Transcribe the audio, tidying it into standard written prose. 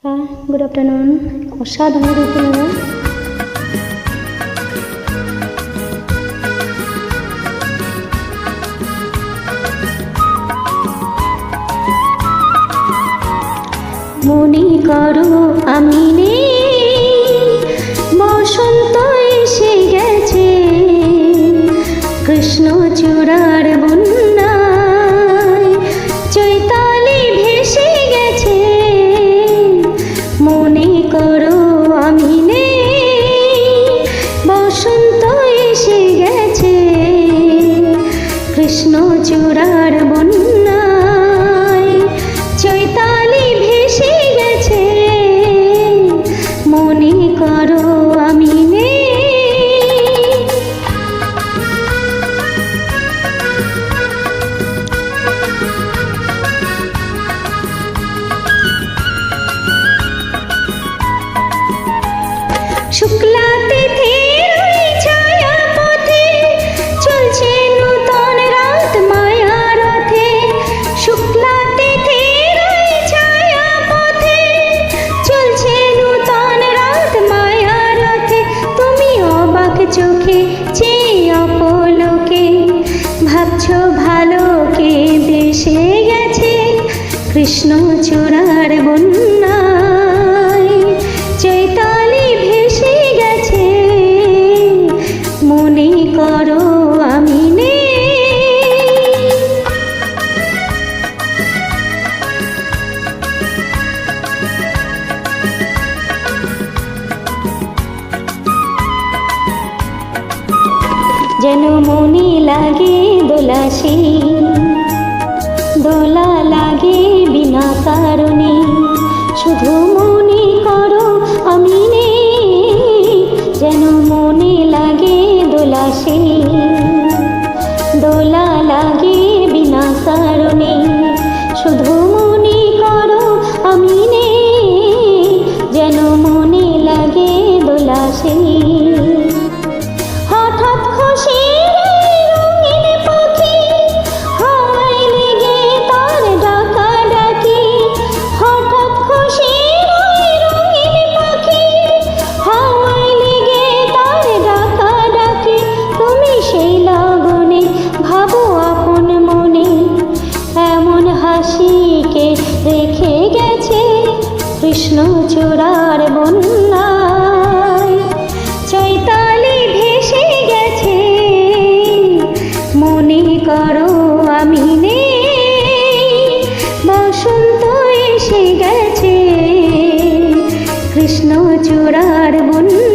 Good afternoon. অসাধারণ রূপে মনে করো আমি নেই, বসন্ত এসে গেছে, কৃষ্ণচূড়ার বন্যায় চৈতালি ভেসে গেছে। মনে করো আমি নেই, বসন্ত এসে গেছে, কৃষ্ণচূড়ার বন্যায় চৈতালি ভেসে গেছে। মনে করো আমি নেই। শুক্লা তিথির ওই ছায়া পথে চলছে নূতন রাত মায়া রথে। শুক্লা তিথির ওই ছায়া পথে চলছে নূতন রাত মায়া রথে। তুমি অবাক চোখে চেয়ে অপলোকে ভাবছো ভালো কে দেশে গেছে, কৃষ্ণচূড়ার বন্যায় চৈতালি ভেসে গেছে। মনে করো আমি নেই। যেন মনে লাগে দোলাসী, দোলা লাগে বিনা কারণে, শুধু মনে করো আমি নেই। যেন মনে লাগে দোলাসী, দোলা লাগে বিনা কারণে, শুধু মনে করো আমি নেই। যেন মনে লাগে দোলাসী। হঠাৎ খুশি রঙিন পাখি হাওয়ায় লেগে তার ডাকা ডাকি। হঠাৎ খুশি রঙিন পাখি হাওয়ায় লেগে তার ডাকা ডাকি। তুমি সেই লগনে ভাবো আপন মনে, এমন হাসিকে রেখে গেছে, কৃষ্ণচূড়ার বন্যায় চৈতালি ভেসে গেছে। মনে করো আমি নেই, বসন্ত এসে গেছে, কৃষ্ণচূড়ার বন্যায়।